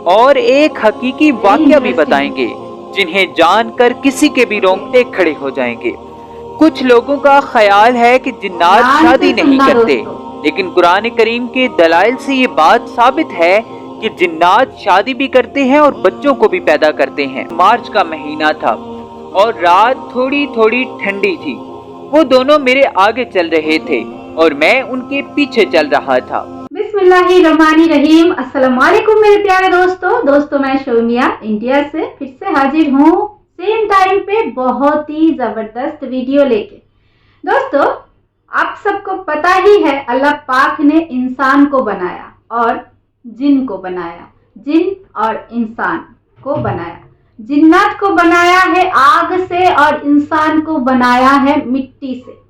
اور एक हकीकी वाकया भी बताएंगे जिन्हें जानकर किसी के भी रोंगटे खड़े हो जाएंगे। कुछ लोगों का ख्याल है कि जिन्नात शादी नहीं करते, लेकिन कुरान करीम के दलाइल से ये बात साबित है कि जिन्नात शादी भी करते हैं और बच्चों को भी पैदा करते हैं। मार्च का महीना था और रात थोड़ी थोड़ी ठंडी थी। वो दोनों मेरे आगे चल रहे थे और मैं उनके पीछे चल रहा था। बिस्मिल्लाहिर्रहमानिर्रहीम। अस्सलाम वालेकुम मेरे प्यारे दोस्तों, मैं शोमिया इंडिया से फिर से हाजिर हूँ सेम टाइम पे बहुत ही जबरदस्त वीडियो लेके। दोस्तों, आप सबको पता ही है अल्लाह पाक ने इंसान को बनाया और जिन को बनाया, जिन और इंसान को बनाया। जिन्नात को बनाया है आग से और इंसान को बनाया है मिट्टी से।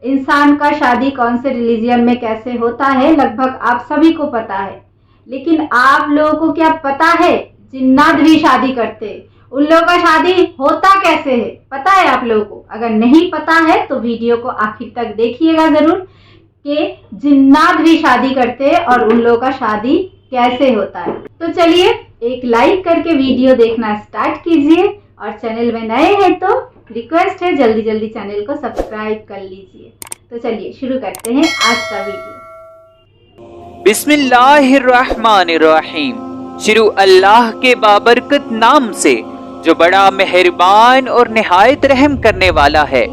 इंसान का शादी कौन से रिलीजियन में कैसे होता है लगभग आप सभी को पता है, लेकिन आप लोगों को क्या पता है जिन्नात भी शादी करते हैं? उन लोगों का शादी होता कैसे है पता है आप लोगों को? अगर नहीं पता है तो वीडियो को आखिर तक देखिएगा जरूर कि जिन्नात भी शादी करते हैं और उन लोगों का शादी कैसे होता है। तो चलिए एक लाइक करके वीडियो देखना स्टार्ट कीजिए और चैनल में नए हैं तो रिक्वेस्ट है जल्दी जल्दी चैनल को सब्सक्राइब कर लीजिए। तो चलिए शुरू करते हैं आज का वीडियो। बिस्मिल्लाहिर्रहमानिर्रहीम। शुरू अल्लाह के बाबरकत नाम से जो बड़ा मेहरबान और निहायत रहम करने वाला है।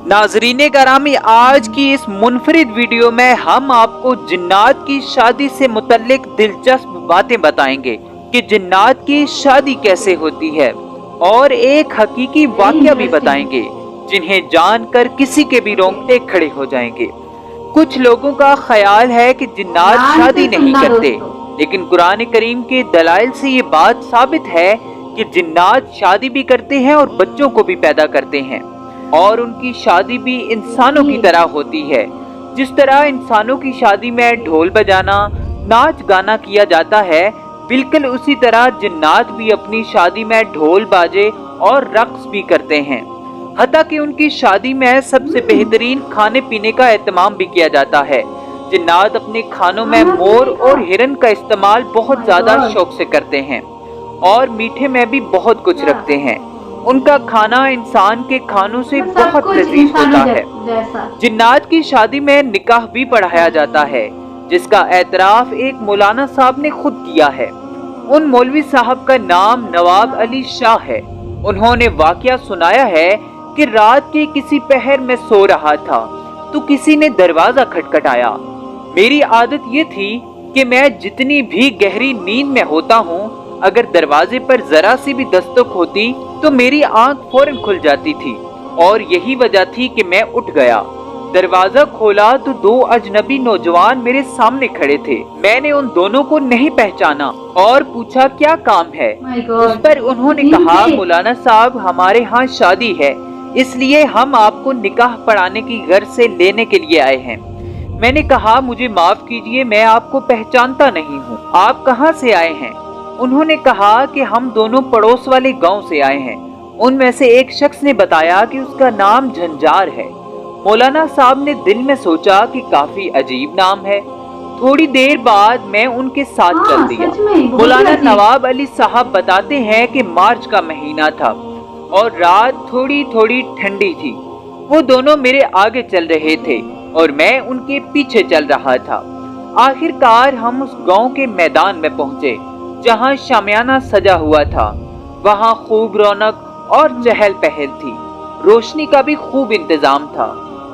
नाजरीन करामी, आज की इस मुनफरिद वीडियो में हम आपको जिन्नात की शादी से मुतल्लिक दिलचस्प बातें बताएंगे कि जिन्नात की शादी कैसे होती है और एक हकीकी वाकया भी बताएंगे जिन्हें जानकर किसी के भी रोंगटे खड़े हो जाएंगे। कुछ लोगों का ख्याल है कि जिन्नात शादी नहीं करते, लेकिन कुरान करीम के दलाइल से ये बात साबित है कि जिन्नात शादी भी करते हैं और बच्चों को भी पैदा करते हैं और उनकी शादी भी इंसानों की तरह होती है। जिस तरह इंसानों की शादी में ढोल बजाना, नाच गाना किया जाता है, बिल्कुल उसी तरह जिन्नात भी अपनी शादी में ढोल बाजे और रक्स भी करते हैं। हत्ता कि उनकी शादी में सबसे बेहतरीन खाने पीने का एहतमाम भी किया जाता है। जिन्नात अपने खानों में मोर और हिरन का इस्तेमाल बहुत ज्यादा शौक से करते हैं और मीठे में भी बहुत कुछ रखते हैं। उनका खाना इंसान के खानों से बहुत लजीज होता है। जिन्नात की शादी में निकाह भी पढ़ाया जाता है, जिसका एतराफ एक मौलाना साहब ने खुद किया है। उन मौलवी साहब का नाम नवाब अली शाह है। उन्होंने वाकया सुनाया है कि रात के किसी पहर में सो रहा था तो किसी ने दरवाजा खटखटाया। मेरी आदत ये थी कि मैं जितनी भी गहरी नींद में होता हूँ, अगर दरवाजे पर जरा सी भी दस्तक होती तो मेरी आंख फौरन खुल जाती थी और यही वजह थी कि मैं उठ गया। दरवाजा खोला तो दो अजनबी नौजवान मेरे सामने खड़े थे। मैंने उन दोनों को नहीं पहचाना और पूछा क्या काम है। उस पर उन्होंने कहा, मौलाना साहब, हमारे यहाँ शादी है, इसलिए हम आपको निकाह पढ़ाने की गर्ज से लेने के लिए आए हैं। मैंने कहा, मुझे माफ कीजिए, मैं आपको पहचानता नहीं हूँ, आप कहाँ से आए हैं? उन्होंने कहा कि हम दोनों पड़ोस वाले गाँव से आए हैं। उनमें से एक शख्स ने बताया कि उसका नाम झंझार है। मौलाना साहब ने दिल में सोचा कि काफी अजीब नाम है। थोड़ी देर बाद मैं उनके साथ चल दिया। मौलाना नवाब अली साहब बताते हैं कि मार्च का महीना था और रात थोड़ी थोड़ी ठंडी थी। वो दोनों मेरे आगे चल रहे थे और मैं उनके पीछे चल रहा था। आखिरकार हम उस गांव के मैदान में पहुंचे जहां शामियाना सजा हुआ था। वहां खूब रौनक और चहल पहल थी। रोशनी का भी खूब इंतजाम था।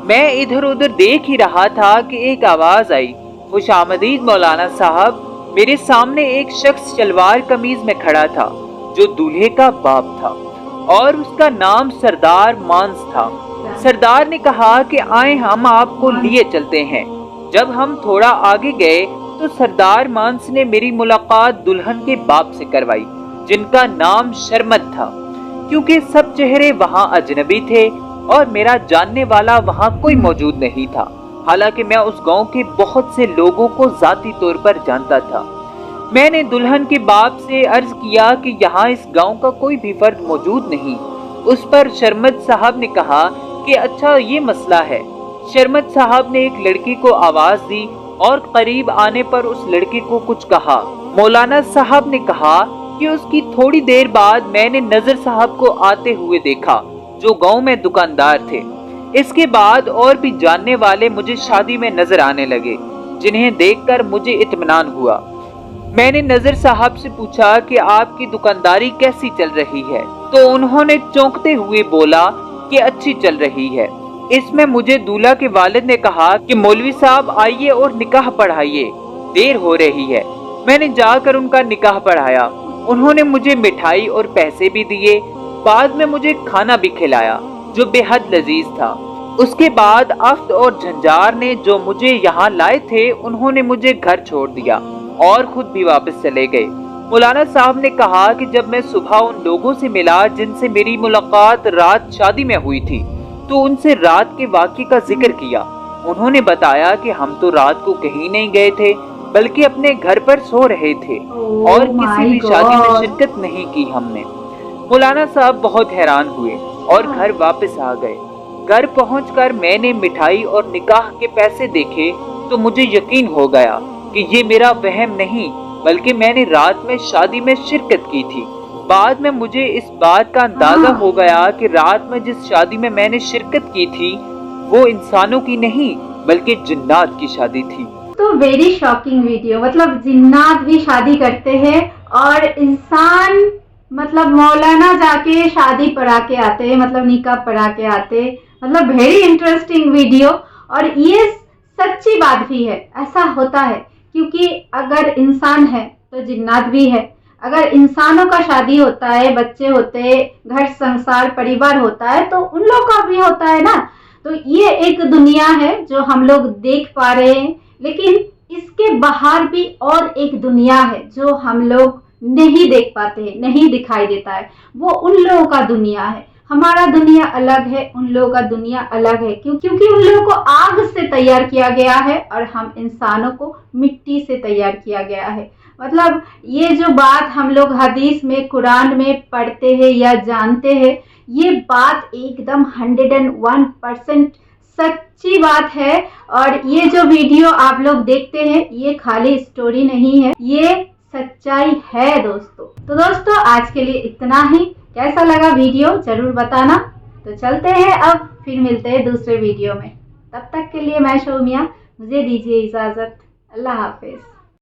मैं इधर उधर देख ही रहा था कि एक आवाज आई, खुशामदीद मौलाना साहब। मेरे सामने एक शख्स शलवार कमीज में खड़ा था जो दूल्हे का बाप था और उसका नाम सरदार मांस था। सरदार ने कहा कि आए, हम आपको लिए चलते हैं। जब हम थोड़ा आगे गए तो सरदार मांस ने मेरी मुलाकात दुल्हन के बाप से करवाई, जिनका नाम शर्मत था। क्योंकि सब चेहरे वहां अजनबी थे और मेरा जानने वाला वहां कोई मौजूद नहीं था। हालांकि मैं उस गांव के बहुत से लोगों को जाती तौर पर जानता था। मैंने दुल्हन के बाप से अर्ज किया कि यहाँ इस गांव का कोई भी फर्द मौजूद नहीं। उस पर शर्मत साहब ने कहा कि अच्छा ये मसला है। शर्मत साहब ने एक लड़की को आवाज दी और करीब आने पर उस लड़के को कुछ कहा। मौलाना साहब ने कहा कि उसकी थोड़ी देर बाद मैंने नजर साहब को आते हुए देखा, जो गांव में दुकानदार थे। इसके बाद और भी जानने वाले मुझे शादी में नजर आने लगे, जिन्हें देखकर मुझे इत्मीनान हुआ। मैंने नजर साहब से पूछा कि आपकी दुकानदारी कैसी चल रही है, तो उन्होंने चौंकते हुए बोला कि अच्छी चल रही है। इसमें मुझे दूल्हा के वालिद ने कहा कि मौलवी साहब आइए और निकाह पढ़ाइए, देर हो रही है। मैंने जाकर उनका निकाह पढ़ाया। उन्होंने मुझे मिठाई और पैसे भी दिए। बाद में मुझे खाना भी खिलाया जो बेहद लजीज था। उसके बाद अफ्त और झंझार ने जो मुझे यहाँ लाए थे, उन्होंने मुझे घर छोड़ दिया और खुद भी वापस चले गए। मौलाना साहब ने कहा कि जब मैं सुबह उन लोगों से मिला जिनसे मेरी मुलाकात रात शादी में हुई थी, तो उनसे रात के वाक़े का जिक्र किया। उन्होंने बताया कि हम तो रात को कहीं नहीं गए थे, बल्कि अपने घर पर सो रहे थे और किसी भी शादी में शिरकत नहीं की हमने। मौलाना साहब बहुत हैरान हुए और घर वापस आ गए। घर पहुंचकर मैंने मिठाई और निकाह के पैसे देखे तो मुझे यकीन हो गया कि ये मेरा वहम नहीं, बल्कि मैंने रात में शादी में शिरकत की थी। बाद में मुझे इस बात का अंदाजा हो गया कि रात में जिस शादी में मैंने शिरकत की थी, वो इंसानों की नहीं बल्कि जिन्नात की शादी थी। तो वेरी शॉकिंग वीडियो, मतलब जिन्नात भी शादी करते हैं और इंसान, मतलब मौलाना जाके शादी पढ़ा के आते हैं, मतलब निकाह पढ़ा के आते, मतलब वेरी इंटरेस्टिंग वीडियो। और ये सच्ची बात भी है, ऐसा होता है, क्योंकि अगर इंसान है तो जिन्नात भी है। अगर इंसानों का शादी होता है, बच्चे होते हैं, घर संसार परिवार होता है, तो उन लोग का भी होता है ना। तो ये एक दुनिया है जो हम लोग देख पा रहे हैं, लेकिन इसके बाहर भी और एक दुनिया है जो हम लोग नहीं देख पाते हैं, नहीं दिखाई देता है। वो उन लोगों का दुनिया है। हमारा दुनिया अलग है, उन लोगों का दुनिया अलग है, क्योंकि उन लोगों को आग से तैयार किया गया है और हम इंसानों को मिट्टी से तैयार किया गया है। मतलब ये जो बात हम लोग हदीस में, कुरान में पढ़ते हैं या जानते हैं, ये बात एकदम 101% सच्ची बात है। और ये जो वीडियो आप लोग देखते हैं, ये खाली स्टोरी नहीं है, ये सच्चाई है दोस्तों। तो दोस्तों आज के लिए इतना ही। कैसा लगा वीडियो जरूर बताना। तो चलते हैं, अब फिर मिलते हैं दूसरे वीडियो में। तब तक के लिए मैं शौमिया, मुझे दीजिए इजाजत। अल्लाह हाफिज।